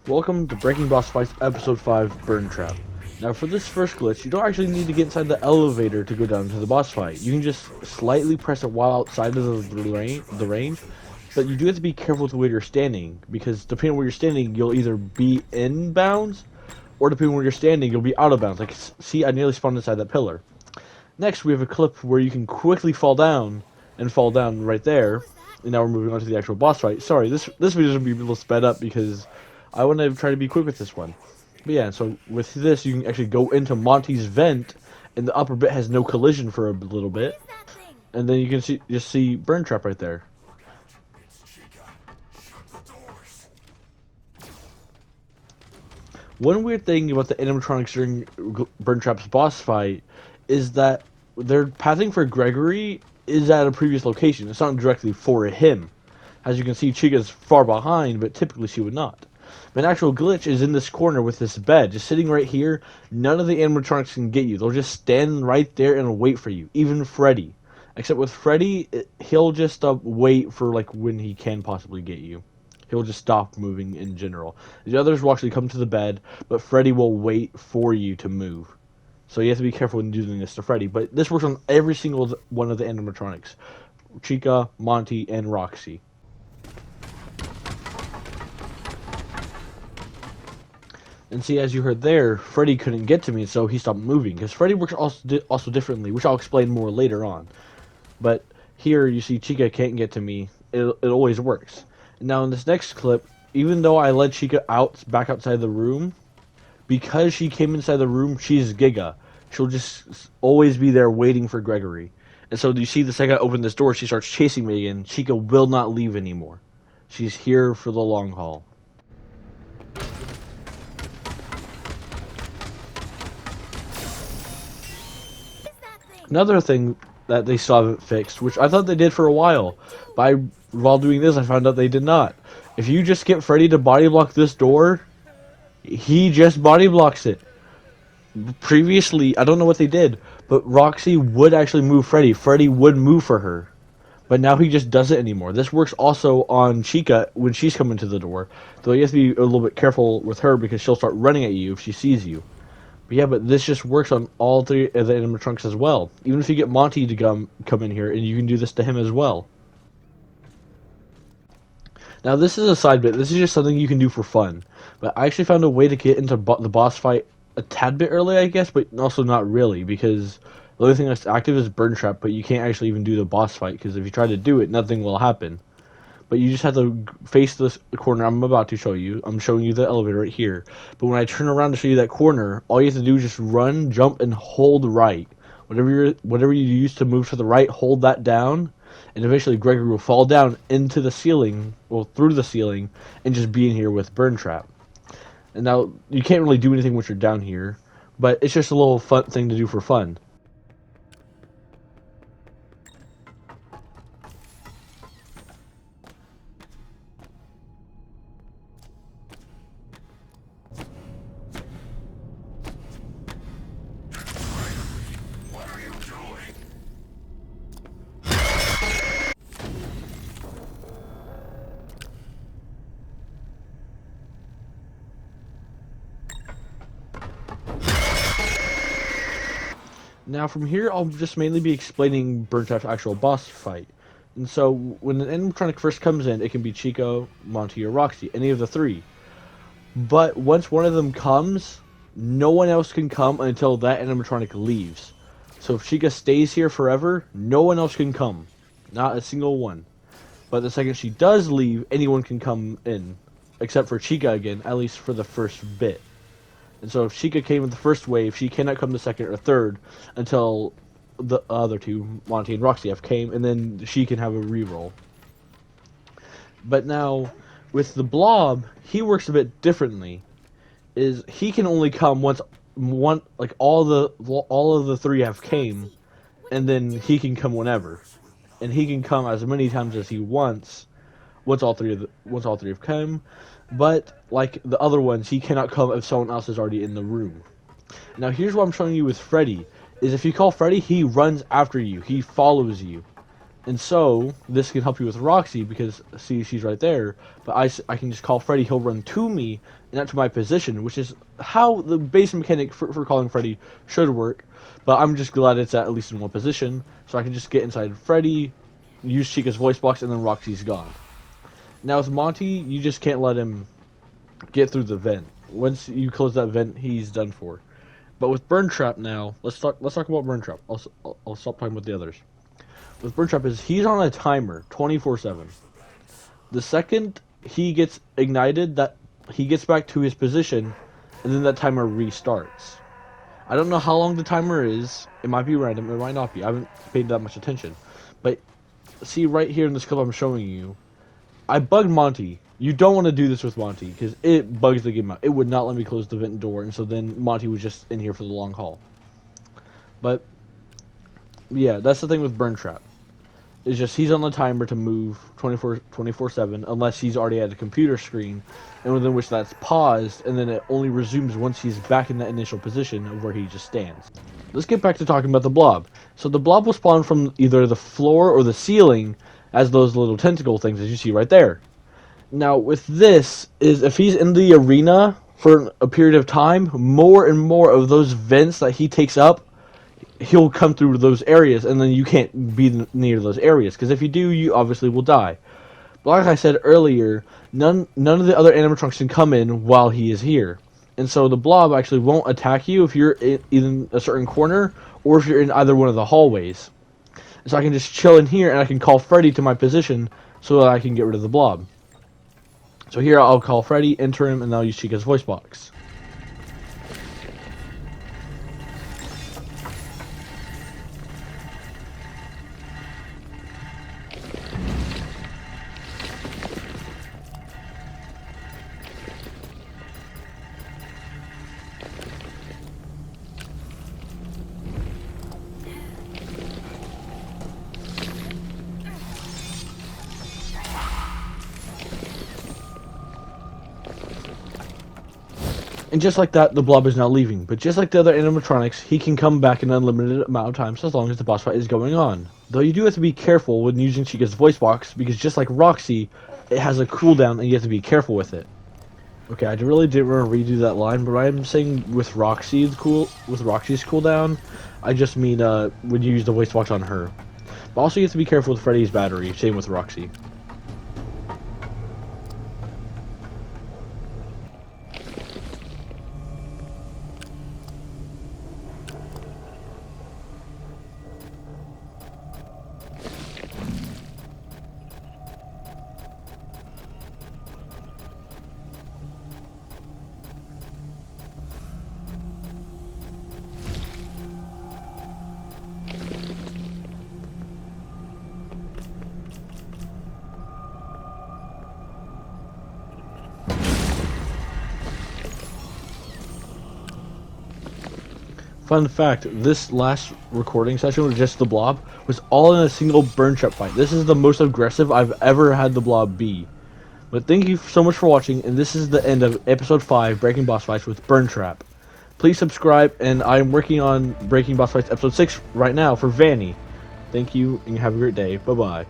Welcome to Breaking Boss Fights Episode 5, Burntrap. Now for this first glitch, you don't actually need to get inside the elevator to go down to the boss fight. You can just slightly press it while outside of the range, but you do have to be careful with the way you're standing, because depending on where you're standing, you'll either be in bounds, or depending on where you're standing, you'll be out of bounds. Like, see, I nearly spawned inside that pillar. Next, we have a clip where you can quickly fall down, and fall down right there. And now we're moving on to the actual boss fight. Sorry, this video is going to be a little sped up because I want to try to be quick with this one. But yeah, so with this, you can actually go into Monty's vent, and the upper bit has no collision for a little bit. And then you can see Burntrap right there. One weird thing about the animatronics during Burntrap's boss fight is that their pathing for Gregory is at a previous location. It's not directly for him. As you can see, Chica's far behind, but typically she would not. An actual glitch is in this corner with this bed, just sitting right here. None of the animatronics can get you. They'll just stand right there and wait for you. Even Freddy. Except with Freddy, he'll just wait for like when he can possibly get you. He'll just stop moving in general. The others will actually come to the bed, but Freddy will wait for you to move. So you have to be careful when doing this to Freddy. But this works on every single one of the animatronics. Chica, Monty, and Roxy. And see, as you heard there, Freddy couldn't get to me, so he stopped moving. Because Freddy works also differently, which I'll explain more later on. But here, you see Chica can't get to me. It always works. And now in this next clip, even though I led Chica back outside the room, because she came inside the room, she's Giga. She'll just always be there waiting for Gregory. And so you see the second I open this door, she starts chasing me again. Chica will not leave anymore. She's here for the long haul. Another thing that they still haven't fixed, which I thought they did for a while, but while doing this I found out they did not. If you just get Freddy to body block this door, he just body blocks it. Previously, I don't know what they did, but Roxy would actually move Freddy. Freddy would move for her. But now he just doesn't anymore. This works also on Chica when she's coming to the door. Though you have to be a little bit careful with her because she'll start running at you if she sees you. But yeah, but this just works on all three of the animatronics as well. Even if you get Monty to come in here, and you can do this to him as well. Now this is a side bit. This is just something you can do for fun. But I actually found a way to get into the boss fight a tad bit early, I guess, but also not really, because the only thing that's active is Burntrap, but you can't actually even do the boss fight, because if you try to do it, nothing will happen. But you just have to face this corner I'm about to show you. I'm showing you the elevator right here. But when I turn around to show you that corner, all you have to do is just run, jump, and hold right. Whatever you use to move to the right, hold that down, and eventually Gregory will fall down into the ceiling, well, through the ceiling, and just be in here with Burntrap. And now, you can't really do anything once you're down here, but it's just a little fun thing to do for fun. Now from here, I'll just mainly be explaining Burntrap's actual boss fight. And so, when an animatronic first comes in, it can be Chico, Monty, or Roxy, any of the three. But once one of them comes, no one else can come until that animatronic leaves. So if Chica stays here forever, no one else can come. Not a single one. But the second she does leave, anyone can come in. Except for Chica again, at least for the first bit. And so if Chica came in the first wave, she cannot come the second or third until the other two, Monty and Roxy, have came, and then she can have a reroll. But now, with the Blob, he works a bit differently. Is he can only come once all of the three have came, and then he can come whenever, and he can come as many times as he wants. Once all three have come. But, like the other ones, he cannot come if someone else is already in the room. Now, here's what I'm showing you with Freddy. Is if you call Freddy, he runs after you. He follows you. And so, this can help you with Roxy, because, see, she's right there. But I can just call Freddy, he'll run to me, and not to my position, which is how the base mechanic for calling Freddy should work. But I'm just glad it's at least in one position, so I can just get inside Freddy, use Chica's voice box, and then Roxy's gone. Now with Monty, you just can't let him get through the vent. Once you close that vent, he's done for. But with Burntrap now, let's talk about Burntrap. I'll stop talking about the others. With Burntrap is he's on a timer 24/7. The second he gets ignited, that he gets back to his position, and then that timer restarts. I don't know how long the timer is. It might be random. It might not be. I haven't paid that much attention. But see right here in this clip I'm showing you, I bugged Monty. You don't want to do this with Monty because it bugs the game out. It would not let me close the vent door, and so then Monty was just in here for the long haul. But yeah, that's the thing with Burntrap. It's just he's on the timer to move 24/7 unless he's already at a computer screen, and within which that's paused, and then it only resumes once he's back in that initial position of where he just stands. Let's get back to talking about the Blob. So the Blob will spawn from either the floor or the ceiling as those little tentacle things as you see right there. Now with this is if he's in the arena for a period of time, more and more of those vents that he takes up, he'll come through those areas, and then you can't be near those areas, because if you do, you obviously will die. But like I said earlier, none of the other animatronics can come in while he is here, and so the Blob actually won't attack you if you're in a certain corner or if you're in either one of the hallways. And so I can just chill in here, and I can call Freddy to my position so that I can get rid of the Blob. So here I'll call Freddy, enter him, and I'll use Chica's voice box. And just like that, the Blob is now leaving. But just like the other animatronics, he can come back an unlimited amount of times as long as the boss fight is going on. Though you do have to be careful when using Chica's voice box, because just like Roxy, it has a cooldown and you have to be careful with it. Okay, I really didn't want to redo that line, but I'm saying with Roxy's cooldown, I just mean when you use the voice box on her. But also you have to be careful with Freddy's battery, same with Roxy. Fun fact, this last recording session with just the Blob was all in a single Burntrap fight. This is the most aggressive I've ever had the Blob be. But thank you so much for watching, and this is the end of episode 5, Breaking Boss Fights with Burntrap. Please subscribe, and I'm working on Breaking Boss Fights episode 6 right now for Vanny. Thank you, and have a great day. Bye-bye.